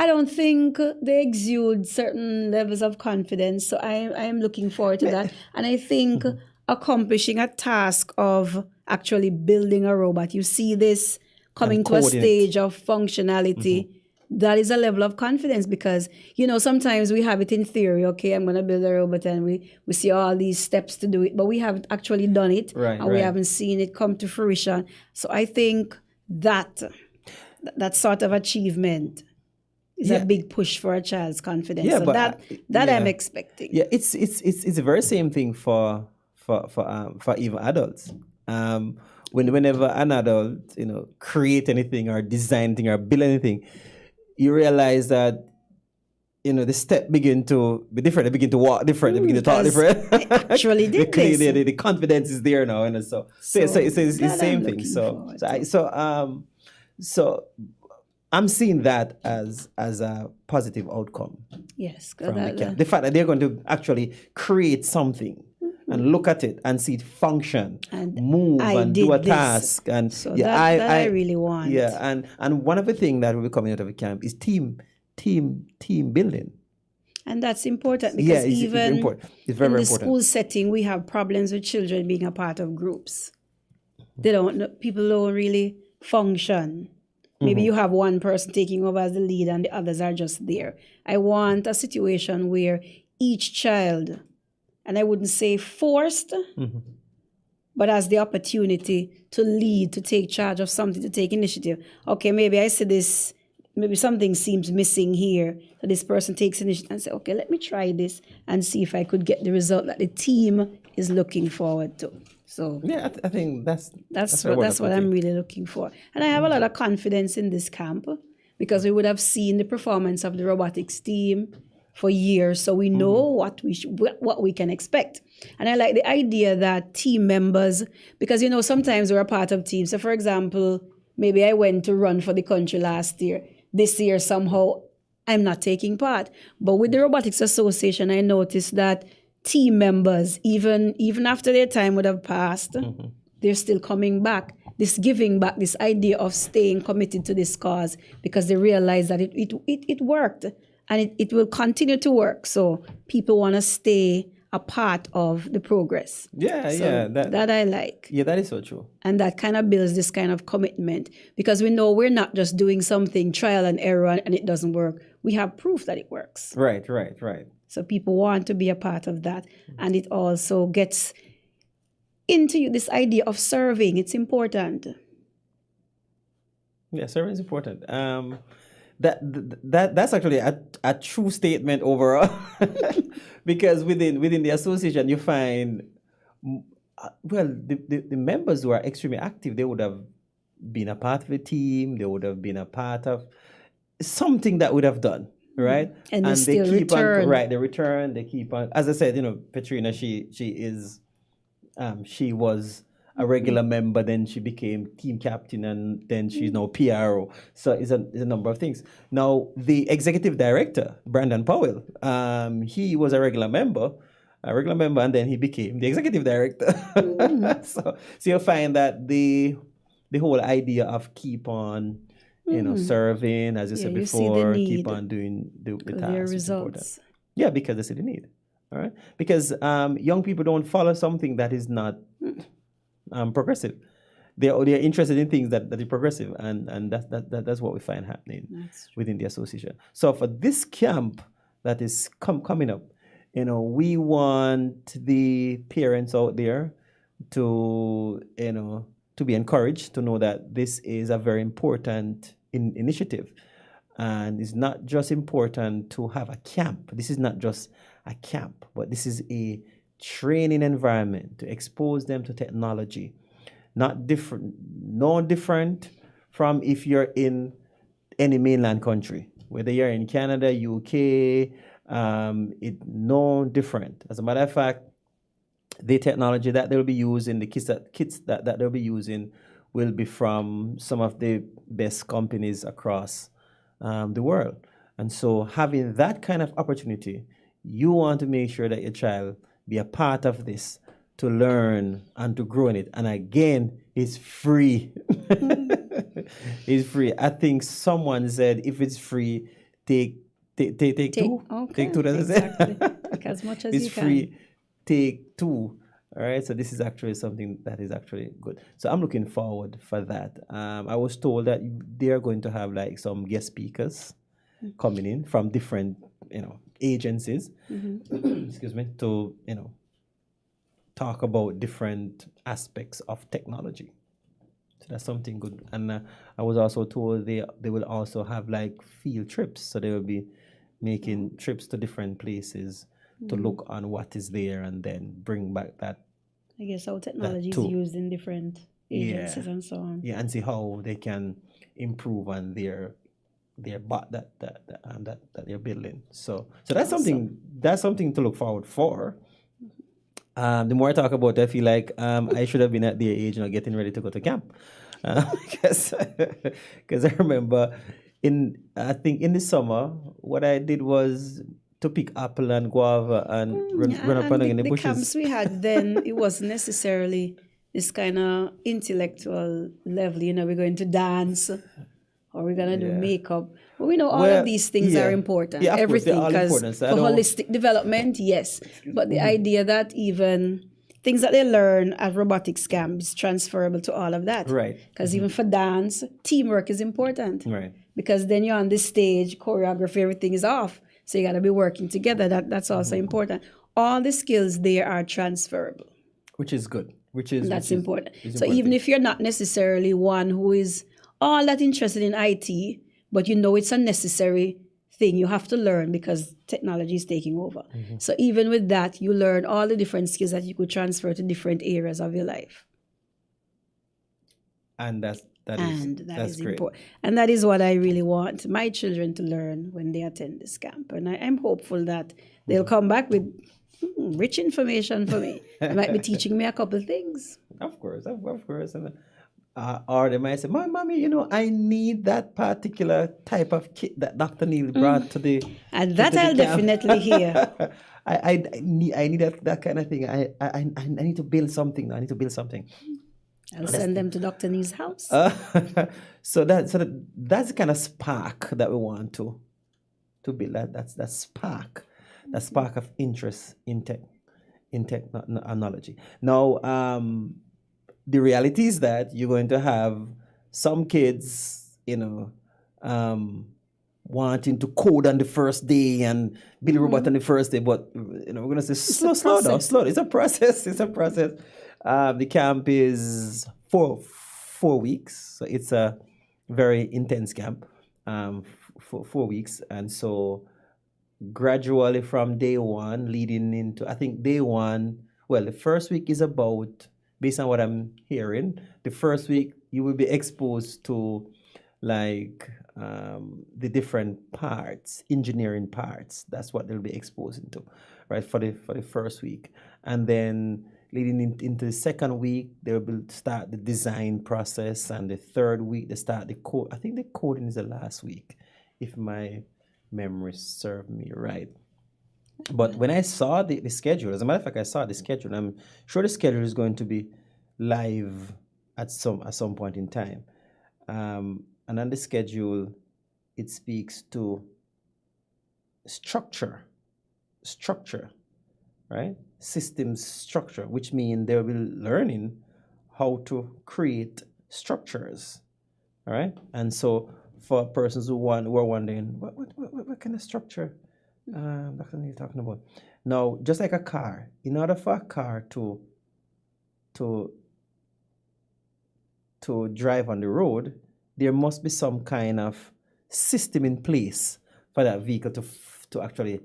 don't think they exude certain levels of confidence. So I am looking forward to that. And I think accomplishing a task of actually building a robot, you see this coming to a stage of functionality, that is a level of confidence because, sometimes we have it in theory, okay, I'm going to build a robot and we see all these steps to do it, but we haven't actually done it we haven't seen it come to fruition. So I think that sort of achievement is a big push for a child's confidence. So that I'm expecting. Yeah, it's the very same thing for even adults. Whenever an adult, create anything or design anything or build anything, you realize that, the step begin to be different. They begin to walk different. They begin to talk different. They actually did this. The confidence is there now, so it's the same thing. So I'm seeing that as a positive outcome. Yes, from the fact that they're going to actually create something. And look at it and see it function, and move and do a task. And so I really want. Yeah, and one of the things that will be coming out of the camp is team building. And that's important because it's very important. In the school setting, we have problems with children being a part of groups. People don't really function. Maybe you have one person taking over as the lead and the others are just there. I want a situation where each child, and I wouldn't say forced, but has the opportunity to lead, to take charge of something, to take initiative. Okay, maybe I see this, maybe something seems missing here. So this person takes initiative and say, okay, let me try this and see if I could get the result that the team is looking forward to. So yeah, I think that's what I'm really looking for. And I have a lot of confidence in this camp because we would have seen the performance of the robotics team for years, so we know what we can expect. And I like the idea that team members, because sometimes we're a part of teams. So for example, maybe I went to run for the country last year. This year somehow I'm not taking part. But with the Robotics Association, I noticed that team members, even after their time would have passed, they're still coming back. This giving back, this idea of staying committed to this cause because they realize that it worked. And it will continue to work. So people want to stay a part of the progress. That I like. Yeah, that is so true. And that kind of builds this kind of commitment because we know we're not just doing something trial and error and it doesn't work. We have proof that it works. Right. So people want to be a part of that. And it also gets into this idea of serving. It's important. Yeah, serving is important. That's actually a true statement overall because within the association you find the members who are extremely active, they would have been a part of a team, they would have been a part of something that would have done right, and they keep return. On they return, they keep on. As I said, Petrina, she was a regular member, then she became team captain, and then she's now PRO. So it's a number of things. Now, the executive director, Brandon Powell, he was a regular member, and then he became the executive director. So you'll find that the the whole idea of keep on, serving, as you said Yeah, you see the before, keep need on doing the of tasks. their Is important. results. Yeah, because they see the need. All right. Because young people don't follow something that is not progressive. They're interested in things that are progressive, and that's what we find happening That's within the association. So for this camp that is coming up, we want the parents out there to to be encouraged to know that this is a very important initiative, and it's not just important to have a camp. This is not just a camp, but this is a training environment to expose them to technology. Not different, no different from if you're in any mainland country, whether you're in Canada, UK, it no different. As a matter of fact, the technology that they'll be using, the kits that they'll be using, will be from some of the best companies across the world. And so, having that kind of opportunity, you want to make sure that your child be a part of this to learn and to grow in it. And again, it's free. It's free. I think someone said, if it's free, take two. Okay, Take two. Does exactly. it? Take as much as It's you free. can. Take two. All right. So this is actually something that is actually good. So I'm looking forward for that. I was told that they are going to have like some guest speakers coming in from different, agencies. Excuse me, to talk about different aspects of technology. So that's something good. And I was also told they will also have like field trips. So they will be making trips to different places to look on what is there and then bring back that. I guess how technology is too. used in different agencies and so on. Yeah, and see how they can improve on their bot that they're building. So that's something to look forward for. The more I talk about it, I feel like I should have been at their age, getting ready to go to camp. Because I remember I think in the summer, what I did was to pick apple and guava and run up and down in the bushes. Camps we had then, it wasn't necessarily this kind of intellectual level. We're going to dance or we're going to do makeup. But we know all of these things are important. Yeah, of course, everything. they're all Because important. So for holistic development, yes. But the idea that even things that they learn at robotics camp is transferable to all of that. Right. Because even for dance, teamwork is important. Right. Because then you're on this stage, choreography, everything is off. So you got to be working together. That's also important. All the skills there are transferable. Which is good. That's important. So even if you're not necessarily one who is all that interested in IT, but it's a necessary thing you have to learn because technology is taking over. So even with that, you learn all the different skills that you could transfer to different areas of your life. And that is great. important. And that is what I really want my children to learn when they attend this camp. And I'm hopeful that they'll come back with rich information for me. They might be teaching me a couple things. Of course. And, or they might say, Mommy, I need that particular type of kit that Dr. Neil brought to the And that I'll definitely hear. I need that kind of thing. I need to build something. I'll send them to Dr. Neil's house. So that's the kind of spark that we want to build. That's that spark of interest in technology. Now, the reality is that you're going to have some kids, wanting to code on the first day and build a robot on the first day, but we're going to say slow down. It's a process. The camp is 4 weeks, so it's a very intense camp, for 4 weeks, and so gradually from day one, leading into, I think day one, the first week is about, based on what I'm hearing, the first week you will be exposed to like the different parts, engineering parts. That's what they'll be exposed into, right, for the first week, and then leading into the second week, they will start the design process, and the third week they start the code. I think the coding is the last week, if my memory serves me right. But when I saw the schedule, as a matter of fact, I saw the schedule. I'm sure the schedule is going to be live at some point in time. And on the schedule, it speaks to structure, right? Systems structure, which means they'll be learning how to create structures, all right? And so for persons who are wondering, what kind of structure Dr. Neil talking about? Now, just like a car, in order for a car to drive on the road, there must be some kind of system in place for that vehicle to actually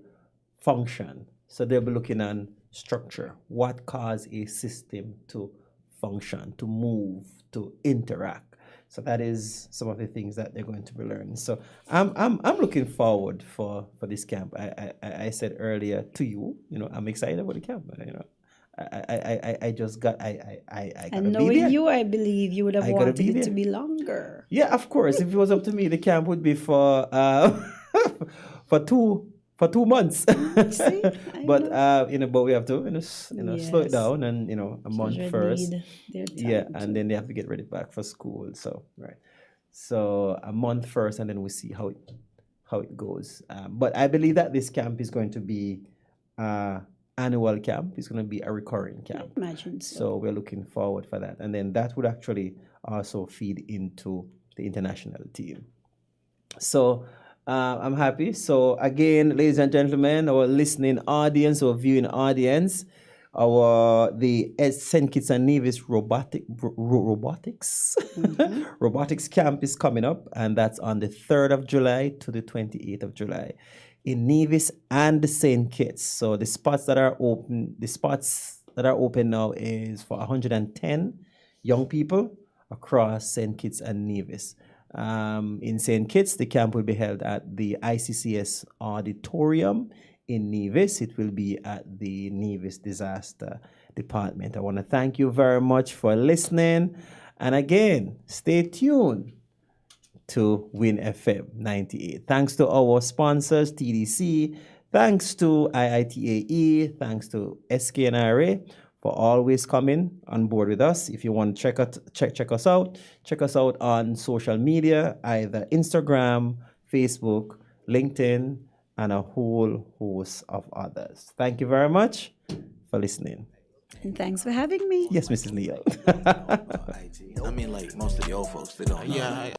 function. So they'll be looking at structure. What causes a system to function, to move, to interact? So that is some of the things that they're going to be learning. So I'm looking forward for this camp. I said earlier to you, I'm excited about the camp. I just got I And gotta be there. knowing you, I believe you would have I gotta wanted be it there. to be longer. Yeah, of course. If it was up to me, the camp would be for for 2 months. See? But but we have to slow it Yes. down and a month Children first. need their time Yeah, too. and then they have to get ready back for school. So right, so a month first, and then we see how it goes. But I believe that this camp is going to be annual camp. It's going to be a recurring camp. Imagine so. So we're looking forward for that, and then that would actually also feed into the international team. So I'm happy. So again, ladies and gentlemen, our listening audience, our viewing audience, the St. Kitts and Nevis robotics robotics camp is coming up, and that's on the 3rd of July to the 28th of July in Nevis and the St. Kitts. So the spots that are open now is for 110 young people across St. Kitts and Nevis. In St. Kitts, the camp will be held at the ICCS Auditorium in Nevis. It will be at the Nevis Disaster Department. I want to thank you very much for listening. And again, stay tuned to Win FM 98. Thanks to our sponsors, TDC. Thanks to IITAE. Thanks to SKNRA for always coming on board with us. If you want to check us out, check us out on social media, either Instagram, Facebook, LinkedIn, and a whole host of others. Thank you very much for listening. And thanks for having me. Yes, Mrs. Neal. IT. I mean, like most of the old folks, they don't know. Yeah,